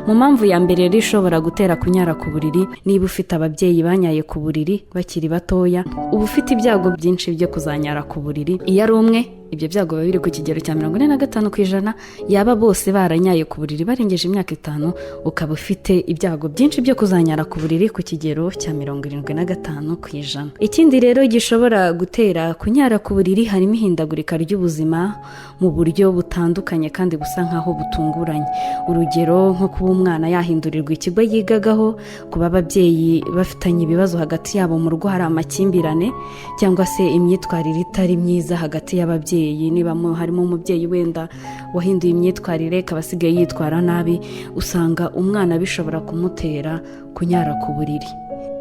Mu mpamvu ya mbere rero ishobora gutera kunyara ku buriri, niba ufite ababyeyi banyaye ku buriri bakiri batoya, uba ufite ibyago byinshi byo kuzanyara ku buriri. Iyo ari umwe, ibyo byago biba biri ku kigero cya 45%, yaba bose baranyaye ku buriri barengeje imyaka 5, ukaba ufite ibyago byinshi byo kuzanyara ku buriri ku kigero cya 75%. Ikindi rero gishobora gutera kunyara ku buriri harimo ihindagurika ry'ubuzima mu buryo butandukanye kandi busa nkaho butunguranye. Urugero nko kuba umwana yahindurirwa ikigo yigagaho, kuba ababyeyi bafitanye ibibazo hagati yabo mu rugo, hari amakimbirane cyangwa se imyitwarire itari myiza hagati y'ababyeyi. Niba harimo umubyeyi wenda wahinduye imyitwarire akaba asigaye yitwara nabi, usanga umwana bishobora kumutera kunyara ku buriri.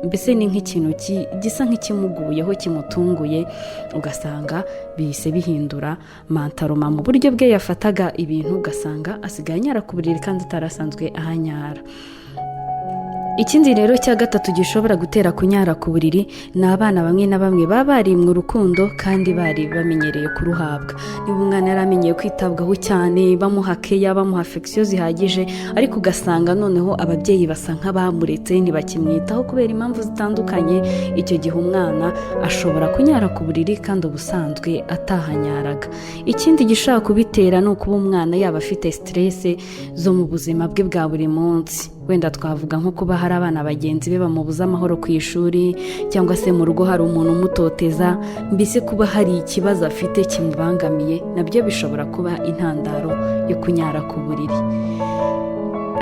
Mbese ni nk'ikintu gisa nk'ikimuguyeho kimutunguye, ugasanga bihise bihindura mantaroma mu buryo bwe yafataga ibintu, ugasanga asigaye anyara ku buriri kandi atarasanzwe ahanyara. Ikindi rero cya gatatu gishobora gutera kunyara ku buriri ni abana bamwe na bamwe baba barimwe urukundo kandi bari bamenyereye kuruhabwa. Niba umwana yaramenyeye kwitabwaho cyane, bamuha keya, bamuha affection zihagije, ariko ugasanga noneho ababyeyi basa nk'abamuretse ntibakimwitaho kubera impamvu zitandukanye, icyo gihe umwana ashobora kunyara ku buriri kandi ubusanzwe atahanyaraga. Ikindi gishobora kubitera ni ukuba umwana yaba afite stress zo mu buzima bwe bwa buri munsi. Wenda twavuga nko kuba hari abana bagenzi be bamubuza amahoro ku ishuri, cyangwa se mu rugo hari umuntu umutoteza, mbese kuba hari ikibazo afite kimubangamiye, nabyo bishobora kuba intandaro yo kunyara ku buriri.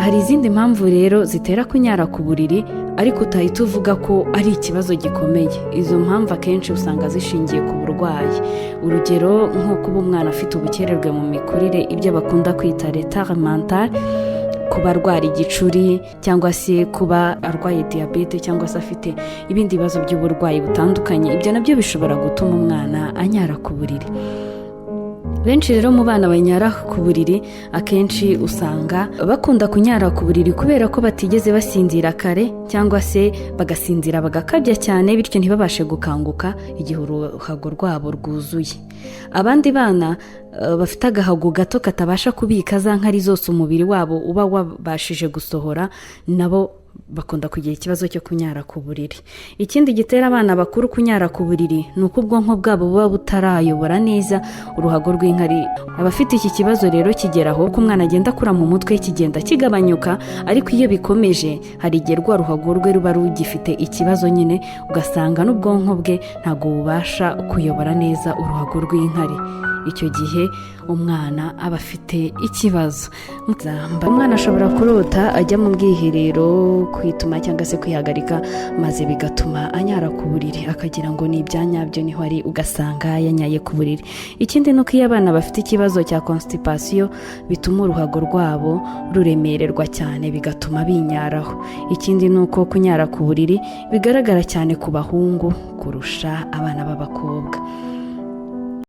Hari izindi mpamvu rero zitera kunyara ku buriri ariko utahita uvuga ko ari ikibazo gikomeye. Izo mpamvu akenshi usanga zishingiye ku burwayi. Urugero nko kuba umwana afite ubukererwe mu mikurire, ibyo bakunda kwita retard mental, kuba arwara igicuri cyangwa se kuba arwaye diyabete cyangwa se afite ibindi bibazo by'uburwayi butandukanye, ibyo nabyo bishobora gutuma umwana anyara ku buriri. Benshi rero mu bana banyara ku buriri akenshi usanga bakunda kunyara ku buriri kubera ko batigeze basinzira kare, cyangwa se bagasinzira bagakabya cyane, bityo ntibabashe gukanguka igihe uruhago rwabo rwuzuye. Abandi bana bafite agahago gato katabasha kubika za nkari zose umubiri wabo uba wabashije gusohora, nabo bakunda kugira ikibazo cyo kunyara ku buriri. Ikindi gitera abana bakuru kunyara ku buriri ni uko ubwonko bwabo buba butarayobora neza uruhago rw'inkari. Abafite iki kibazo rero kigeraho ko umwana agenda akura mu mutwe, kigenda kigabanyuka, ariko iyo bikomeje hari igihe rwa ruhago rwe ruba rugifite ikibazo nyine, ugasanga n'ubwonko bwe ntabwo bubasha kuyobora neza uruhago rw'inkari. Icyo gihe umwana aba afite ikibazo. Umwana ashobora kurota ajya mu bwiherero kwituma cyangwa se kwihagarika, maze bigatuma anyara ku buriri, akagira ngo ni ibyanyabyo niho ari, ugasanga yanyaye ku buriri. Ikindi ni uko iyo abana bafite ikibazo cya constipation, bituma uruhago rwabo ruremererwa cyane, bigatuma binyaraho. Ikindi ni uko kunyara ku buriri bigaragara cyane ku bahungu kurusha abana b'abakobwa.